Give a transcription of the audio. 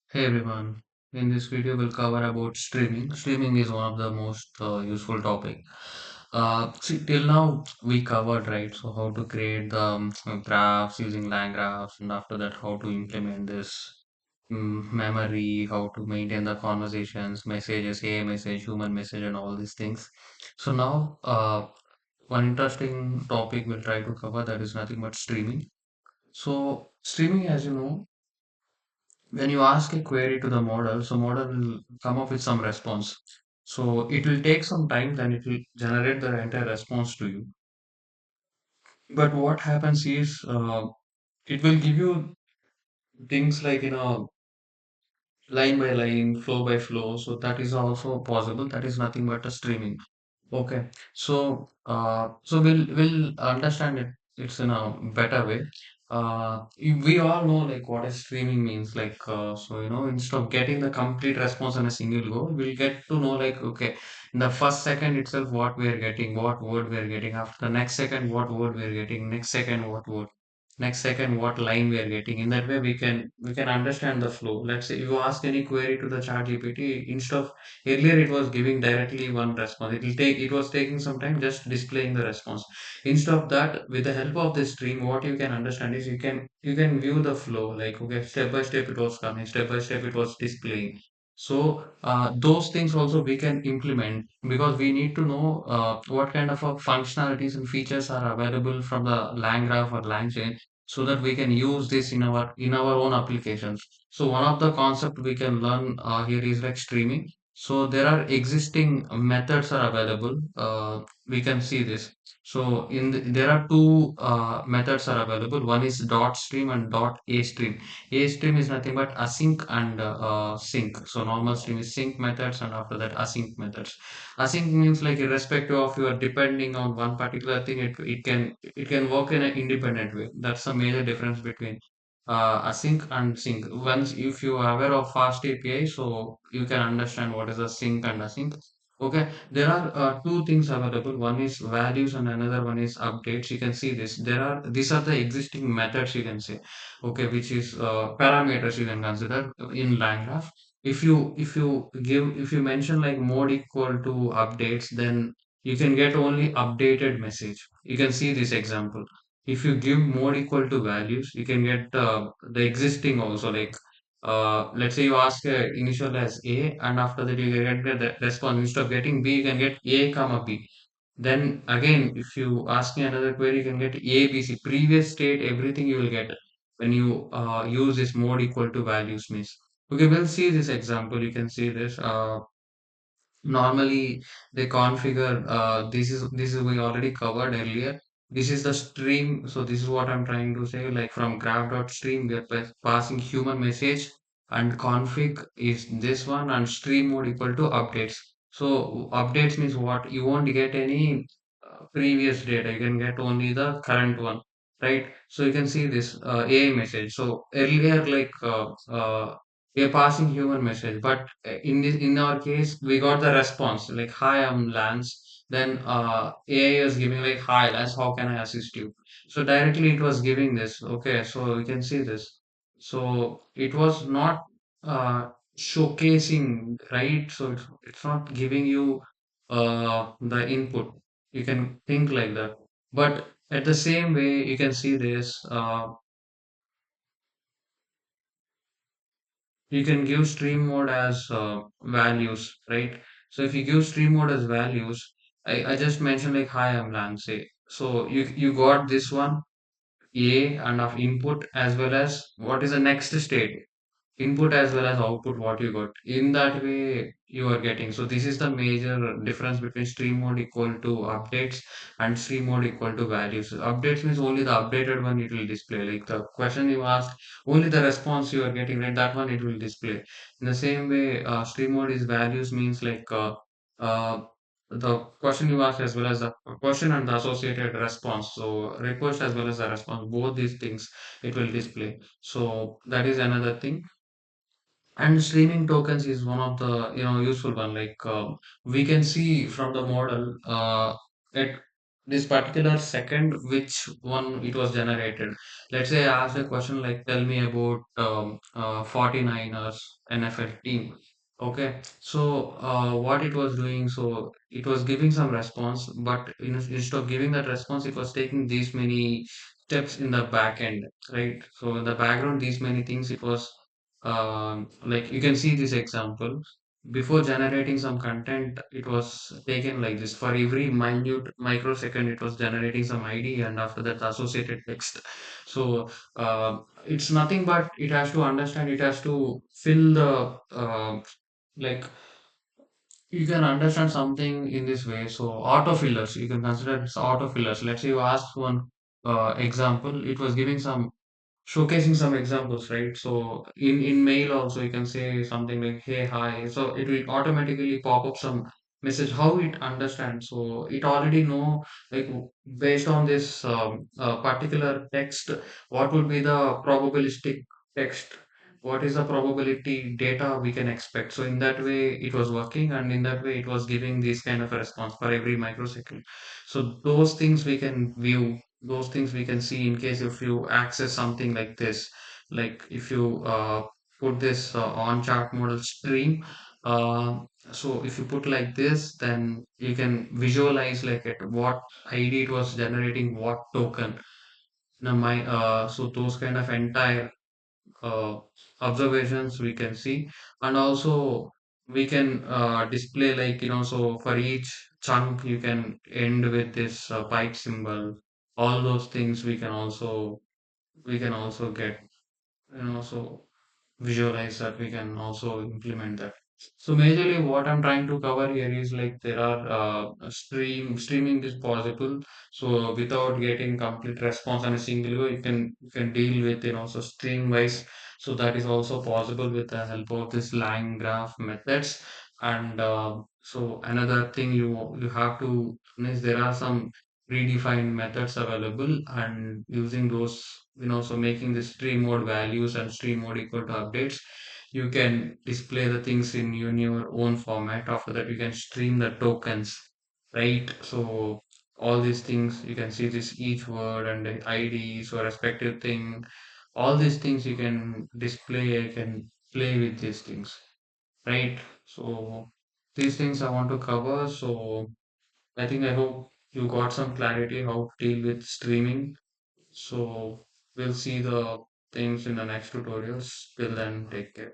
Hey everyone, in this video we'll cover about streaming. Streaming is one of the most useful topic. See, till now we covered, right? So how to create the graphs using LangGraphs, and after that how to implement this memory, how to maintain the conversations, messages, AI message, human message, and all these things. So now one interesting topic we'll try to cover, that is nothing but streaming. So streaming, as you know, when you ask a query to the model, so model will come up with some response. So it will take some time, then it will generate the entire response to you. But what happens is it will give you things like line by line, flow by flow. So that is also possible. That is nothing but a streaming. Okay, so we'll understand it. It's in a better way. We all know like what is streaming means. Instead of getting the complete response in a single go, we'll get to know like okay, in the first second itself what we are getting, what word we are getting. After the next second, what word we are getting. Next second, what word. Next second, what line we are getting. In that way, we can understand the flow. Let's say you ask any query to the chat GPT instead of earlier, it was giving directly one response. It was taking some time just displaying the response. Instead of that, with the help of the stream, what you can understand is you can view the flow. Like okay, step by step it was coming, step by step it was displaying. So those things also we can implement because we need to know what kind of functionalities and features are available from the LangGraph or LangChain so that we can use this in our own applications. So one of the concept we can learn here is like streaming. So there are existing methods are available. We can see this. So there are two methods are available. One is dot stream and dot a stream. A stream is nothing but async and sync. So normal stream is sync methods, and after that async methods. Async means like irrespective of you are depending on one particular thing, it can work in an independent way. That's the major difference between async and sync. Once if you are aware of fast API, so you can understand what is a sync and async. Okay, there are two things available. One is values and another one is updates. You can see this. These are the existing methods you can say. Okay, which is parameters you can consider in LangGraph. If you mention like mode equal to updates, then you can get only updated message. You can see this example. If you give mode equal to values, you can get the existing also like let's say you ask initial as A and after that you get the response. Instead of getting B, you can get A comma B. Then again, if you ask me another query, you can get A, B, C. Previous state, everything you will get when you use this mode equal to values means. Okay, we'll see this example. You can see this. Normally, they configure this is we already covered earlier. This is the stream. So this is what I'm trying to say. Like from graph.stream, we are passing human message and config is this one and stream mode equal to updates. So updates means what? You won't get any previous data. You can get only the current one, right? So you can see this AI message. So earlier, like we are passing human message, but in our case we got the response like hi, I'm Lance. Then AI is giving like hi Lance, how can I assist you? So directly it was giving this. Okay, so you can see this. So it was not showcasing, right? So it's not giving you the input. You can think like that, but at the same way you can see this. You can give stream mode as values, right? So if you give stream mode as values, I just mentioned like hi, I'm Lance. So you got this one A and of input as well as what is the next state input as well as output what you got in that way you are getting. So this is the major difference between stream mode equal to updates and stream mode equal to values. Updates means only the updated one it will display, like the question you asked, only the response you are getting, right? That one it will display. In the same way stream mode is values means like uh, the question you ask as well as the question and the associated response. So request as well as the response, both these things it will display. So that is another thing. And streaming tokens is one of the useful one. Like we can see from the model, this particular second which one it was generated. Let's say I asked a question like, tell me about 49ers NFL team. Okay, so what it was doing, so it was giving some response, but instead of giving that response, it was taking these many steps in the back end, right? So in the background, these many things, it was like you can see this example. Before generating some content, it was taken like this. For every minute microsecond, it was generating some ID, and after that, the associated text. So it's nothing but it has to understand, it has to fill the like you can understand something in this way. So autofillers, you can consider it's autofillers. Let's say you ask one example, it was giving some showcasing some examples, right? So in mail also you can say something like, hey, hi. So it will automatically pop up some message how it understands. So it already know, like, based on this particular text, what would be the probabilistic text, what is the probability data we can expect. So in that way it was working, and in that way it was giving this kind of a response for every microsecond. So those things we can view, those things we can see in case if you access something like this. Like if you put this on chart model stream, uh, so if you put like this, then you can visualize like at what id it was generating, what token. Now my so those kind of entire uh, observations we can see. And also we can display, like, so for each chunk you can end with this pipe symbol. All those things we can also get, so visualize that, we can also implement that. So majorly what I'm trying to cover here is like there are streaming is possible. So without getting complete response on a single go, you can deal with, so stream wise. So that is also possible with the help of this line graph methods. And so another thing you have to is there are some predefined methods available, and using those, so making the stream mode values and stream mode equal to updates, you can display the things in your own format. After that, you can stream the tokens, right? So all these things you can see this each word and the ID, so respective thing, all these things you can display, you can play with these things, right? So these things I want to cover. So I hope you got some clarity how to deal with streaming. So we'll see the things in the next tutorials. Till then, take care.